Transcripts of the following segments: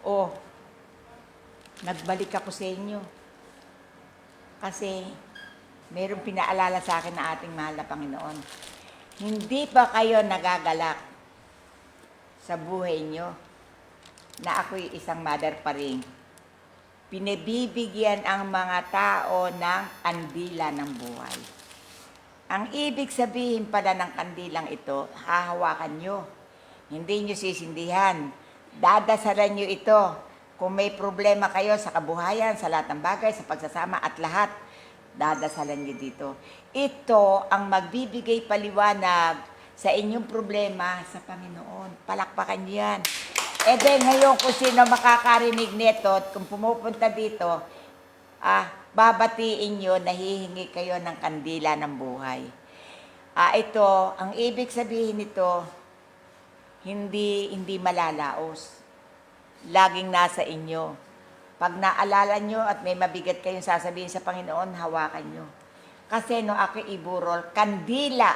O, nagbalik ako sa inyo. Kasi, mayroong pinaalala sa akin na ating mahal na Panginoon. Hindi ba kayo nagagalak sa buhay nyo na ako'y isang mother pa rin? Pinabibigyan ang mga tao ng kandila ng buhay. Ang ibig sabihin pala ng kandilang ito, hahawakan nyo. Hindi nyo sisindihan. Dadasalan nyo ito. Kung may problema kayo sa kabuhayan, sa lahat ng bagay, sa pagsasama at lahat, dadasalan nyo dito. Ito ang magbibigay paliwanag sa inyong problema sa Panginoon. Palakpakan nyo yan. E then ngayon kung sino makakarinig nito at kung pumupunta dito, babatiin nyo, nahihingi kayo ng kandila ng buhay. Ito, ang ibig sabihin nito, hindi malalaos. Laging nasa inyo. Pag naalala nyo at may mabigat kayong sasabihin sa Panginoon, hawakan nyo. Kasi no ako iburol, kandila,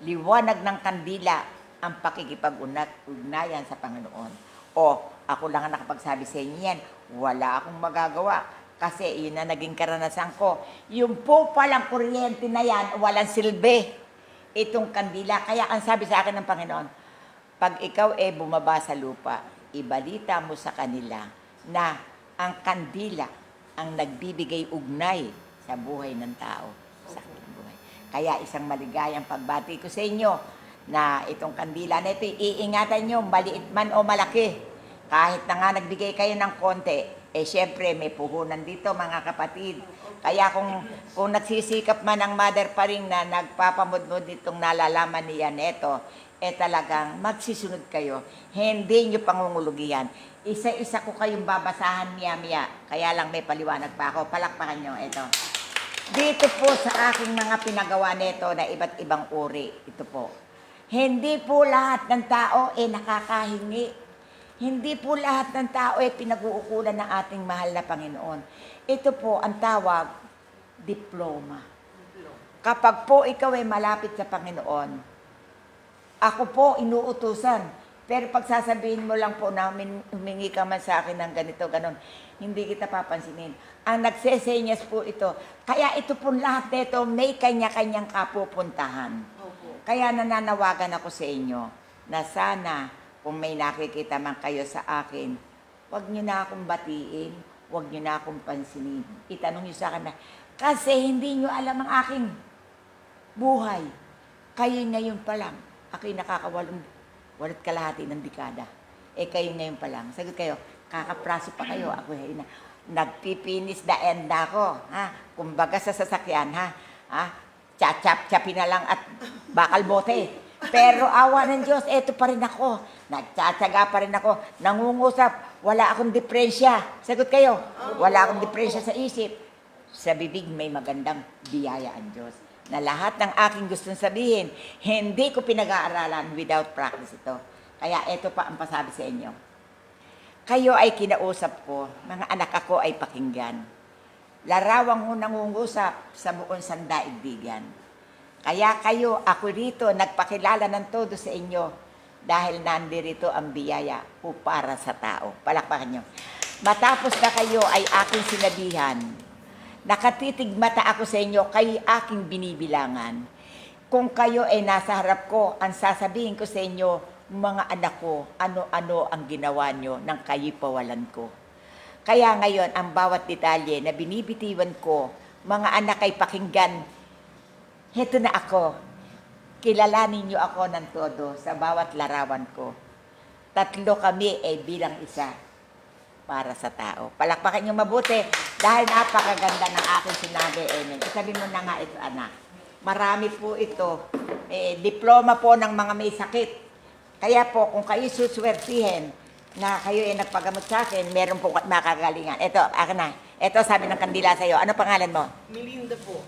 liwanag ng kandila, ang pakikipag-ugnayan sa Panginoon. O, ako lang ang nakapagsabi sa inyo yan, wala akong magagawa. Kasi yun na naging karanasan ko. Yung po palang kuryente na yan, walang silbi. Itong kandila. Kaya ang sabi sa akin ng Panginoon, pag ikaw bumaba sa lupa, ibalita mo sa kanila na ang kandila ang nagbibigay ugnay sa buhay ng tao. Sa aking buhay. Kaya isang maligayang pagbati ko sa inyo na itong kandila na ito, iingatan nyo, maliit man o malaki. Kahit na nga nagbigay kayo ng konti, syempre may puhunan dito mga kapatid. Kaya kung nagsisikap man ang mother pa rin na nagpapamudmud itong nalalaman niya neto, talagang magsisunod kayo. Hindi nyo pangungulugihan. Isa-isa ko kayong babasahan miya-miya. Kaya lang may paliwanag pa ako. Palakpakan nyo, ito. Dito po sa aking mga pinagawa neto na iba't ibang uri. Ito po. Hindi po lahat ng tao nakakahingi. Hindi po lahat ng tao pinag-uukulan ng ating mahal na Panginoon. Ito po ang tawag, diploma. Kapag po ikaw malapit sa Panginoon, ako po inuutusan. Pero pag sasabihin mo lang po na humingi ka man sa akin ng ganito, ganon, hindi kita papansinin. Ang nagsesenyas po ito. Kaya ito po lahat nito may kanya-kanyang kapupuntahan. Kaya nananawagan ako sa inyo na sana kung may nakikita man kayo sa akin, huwag nyo na akong batiin, huwag nyo na akong pansinin. Itanong nyo sa akin na, kasi hindi nyo alam ang aking buhay. Kayo ngayon pa lang, ako'y walat kalahati ng dekada. Kayo ngayon pa lang. Sagot kayo, kakapraso pa kayo. Ako nagpipinis the end na ako. Kumbaga sa sasakyan, chachap-chapin na lang at bakal bote. Pero awa ng Diyos, eto pa rin ako. Nagtsatsaga pa rin ako. Nangungusap, wala akong depresya. Sagot kayo, wala akong depresya sa isip. Sa bibig may magandang biyaya ang Diyos. Na lahat ng aking gustong sabihin, hindi ko pinag-aaralan without practice ito. Kaya ito pa ang pasabi sa inyo. Kayo ay kinausap ko, mga anak ako ay pakinggan. Larawang mo nangungusap sa buong sandaigdigan. Kaya kayo, ako rito, nagpakilala ng todo sa inyo dahil nandirito ang biyaya po para sa tao. Palakpakan nyo. Matapos na kayo ay aking sinabihan, nakatitig mata ako sa inyo, kayo aking binibilangan. Kung kayo ay nasa harap ko, ang sasabihin ko sa inyo, mga anak ko, ano-ano ang ginawa nyo nang kayo pawalan ko. Kaya ngayon, ang bawat detalye na binibitiwan ko, mga anak ay pakinggan, heto na ako, kilalanin nyo ako ng todo sa bawat larawan ko. Tatlo kami bilang isa para sa tao. Palakpakan nyo mabuti dahil napakaganda ng aking sinabi. Amen. Sabi mo na nga ito, anak. Marami po ito. Diploma po ng mga may sakit. Kaya po, kung kayo suswertihin na kayo nagpagamot sa akin, meron po makagalingan. Ito, akin na. Ito, sabi ng kandila sa'yo. Ano pangalan mo? Melinda po.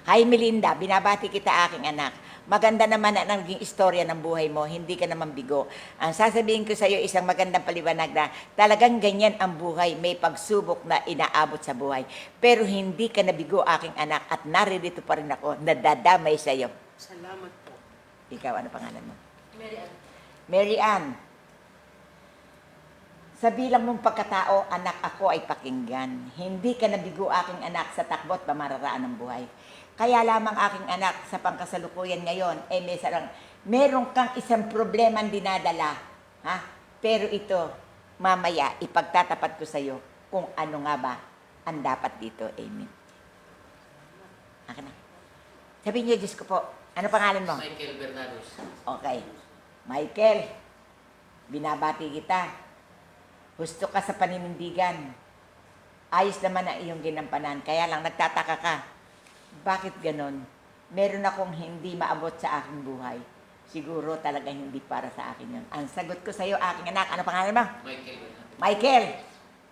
Hi Melinda, binabati kita aking anak. Maganda naman ang naging istorya ng buhay mo, hindi ka naman bigo. Ang sasabihin ko sa iyo isang magandang paliwanag na talagang ganyan ang buhay, may pagsubok na inaabot sa buhay. Pero hindi ka nabigo aking anak at naririto pa rin ako, nadadamay sa iyo. Salamat po. Ikaw, ano pangalan mo? Mary Ann. Mary Ann. Sa bilang mong pagkatao, anak, ako ay pakinggan. Hindi ka nabigo aking anak sa takbo at pamararaan ng buhay. Kaya lamang aking anak sa pangkasalukuyan ngayon, meron kang isang problemang dinadala. Ha? Pero ito, mamaya, ipagtatapat ko sa iyo kung ano nga ba ang dapat dito. Amen. Akin na. Sabihin niyo, Diyos ko po, ano pangalan mo? Michael Bernados. Okay. Michael, binabati kita. Gusto ka sa paninindigan. Ayos naman ang iyong ginampanan. Kaya lang nagtataka ka. Bakit ganon? Meron akong hindi maabot sa aking buhay. Siguro talaga hindi para sa akin yun. Ang sagot ko sa iyo, aking anak, ano pangalan mo? Michael Bernados. Michael,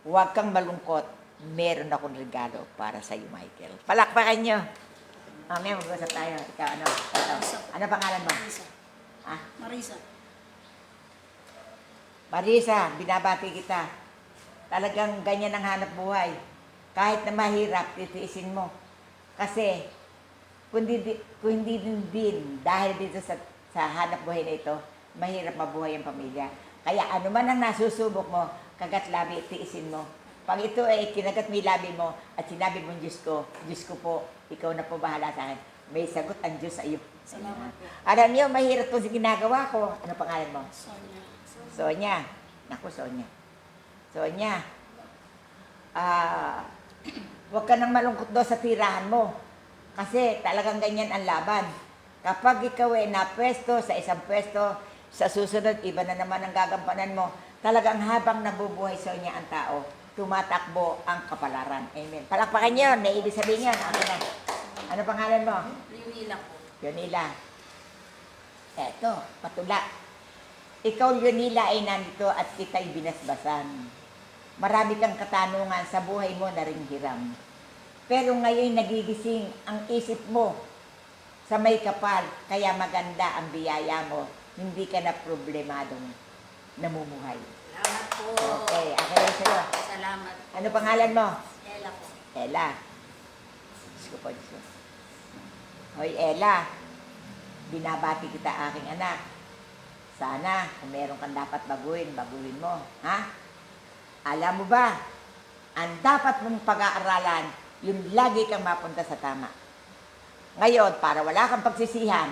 huwag kang malungkot. Meron akong regalo para sa iyo, Michael. Palakpakan nyo. Mamaya mag-usap tayo. Ikaw, ano? Ito. Ano pangalan mo? Marisa. Ah? Marisa. Marisa, binabati kita. Talagang ganyan ang hanap buhay. Kahit na mahirap, titiisin mo. Kasi, kung hindi din dahil dito sa hanap buhay na ito, mahirap mabuhay ang pamilya. Kaya ano man ang nasusubok mo, kagat labi, tiisin mo. Pag ito ay kinagat mo yung labi mo at sinabi mo, Diyos ko po, ikaw na po bahala sa akin. May sagot ang Diyos sa iyo. Salamat po. Alam niyo, mahirap po sa ginagawa ko. Ano pangalan mo? Sonia. Sonia. Naku, Sonia. Sonia. Huwag ka nang malungkot doon sa tirahan mo. Kasi talagang ganyan ang laban. Kapag ikaw ay napwesto sa isang pwesto, sa susunod, iba na naman ang gagampanan mo. Talagang habang nabubuhay, Sonia, ang tao, tumatakbo ang kapalaran. Amen. Palakpakan yun. May ibig sabihin yun. Ano pangalan mo? Liwila po. Yonila. Eto, patula. Ikaw, Yonila, ay nandito at kita'y binasbasan. Marami kang katanungan sa buhay mo na ring hiram. Pero ngayon nagigising ang isip mo sa may kapal, kaya maganda ang biyaya mo. Hindi ka na problemadong namumuhay. Salamat po. Okay, ako rin sa'yo. Salamat. Ano pangalan mo? Ella po. Ella. Diyos ko po, Diyos ko. Hoy, Ella. Binabati kita, aking anak. Sana, kung meron kang dapat baguhin mo. Ha? Alam mo ba, ang dapat mong pag-aaralan, yung lagi kang mapunta sa tama. Ngayon, para wala kang pagsisihan,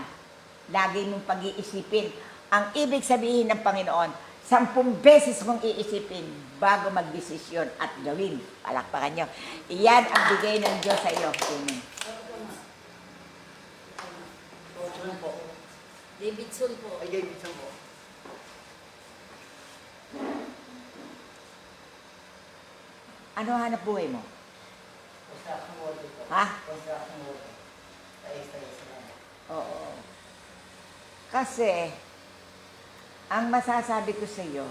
lagi mong pag-iisipin. Ang ibig sabihin ng Panginoon, 10 beses mong iisipin bago magdesisyon at gawin. Palakpakan nyo. Iyan ang bigay ng Diyos sa iyo. Amen. Davidson po. Ay, Davidson po. Ano hanap buhay mo? Construction worker po. Ha? Construction worker. Tayo-tayo lang. Oo. Kasi, ang masasabi ko sa iyo,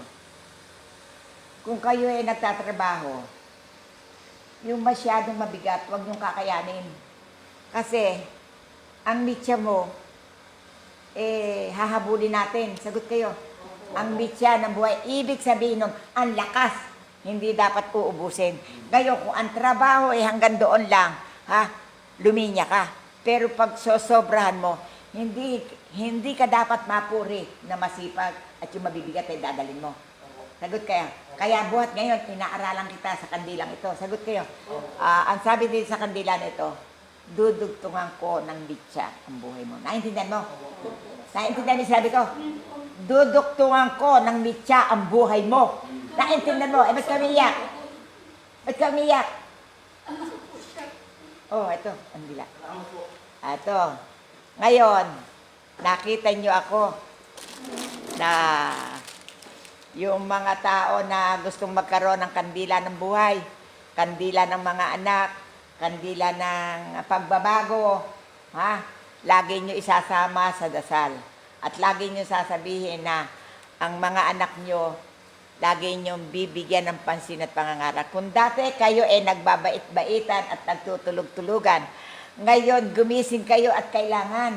kung kayo ay nagtatrabaho, yung masyadong mabigat, huwag niyong kakayanin. Kasi, ang mitya mo, hahabulin natin. Sagot kayo. Ang mitya ng buhay, ibig sabihin nun, ang lakas, hindi dapat uubusin. Ngayon, kung ang trabaho ay hanggang doon lang, luminya ka. Pero pag sosobrahan mo, hindi ka dapat mapuri na masipag at yung mabibigat ay dadalhin mo. Sagot kaya. Kaya buhat ngayon, inaaralan kita sa kandilang ito. Sagot kayo. Ang sabi din sa kandilan ito, dudugtungan ko ng bitsa ang buhay mo. Naintindihan mo? Naintindihan niyo sabi ko? Dudugtungan ko ng bitsa ang buhay mo. Naintindihan mo? Ba't kami iyak? Ba't kami iyak? Oh, ito. Ang dila. Ito. Ngayon, nakita niyo ako na yung mga tao na gustong magkaroon ng kandila ng buhay, kandila ng mga anak, kandila ng pagbabago, lagi nyo isasama sa dasal. At lagi nyo sasabihin na ang mga anak nyo, lagi nyo bibigyan ng pansin at pangangaral. Kung dati kayo ay nagbabait-baitan at nagtutulog-tulugan, ngayon gumising kayo at kailangan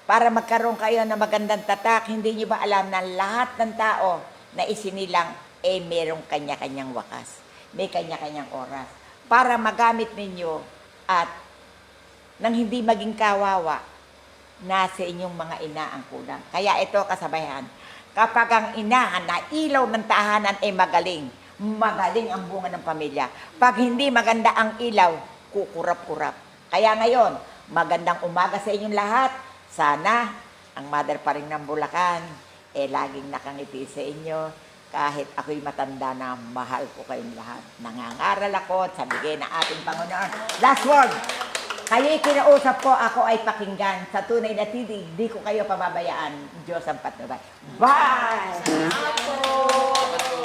para magkaroon kayo ng magandang tatak. Hindi nyo ba alam na lahat ng tao na isinilang merong kanya-kanyang wakas, may kanya-kanyang oras para magamit ninyo at nang hindi maging kawawa, nasa inyong mga ina ang kulang. Kaya ito kasabayan, kapag ang ina na ilaw ng tahanan ay magaling, magaling ang bunga ng pamilya. Pag hindi maganda ang ilaw, kukurap-kurap. Kaya ngayon, magandang umaga sa inyong lahat. Sana ang mother pa rin ng Bulacan, laging nakangiti sa inyo. Kahit ako'y matanda na, mahal ko kayong lahat. Nangangaral ako sa bigay ng ating Panginoon. Last word! Kayo'y kinausap ko, ako ay pakinggan. Sa tunay na titig, di ko kayo pababayaan. Diyos ang patnubay. Bye! Salamat po.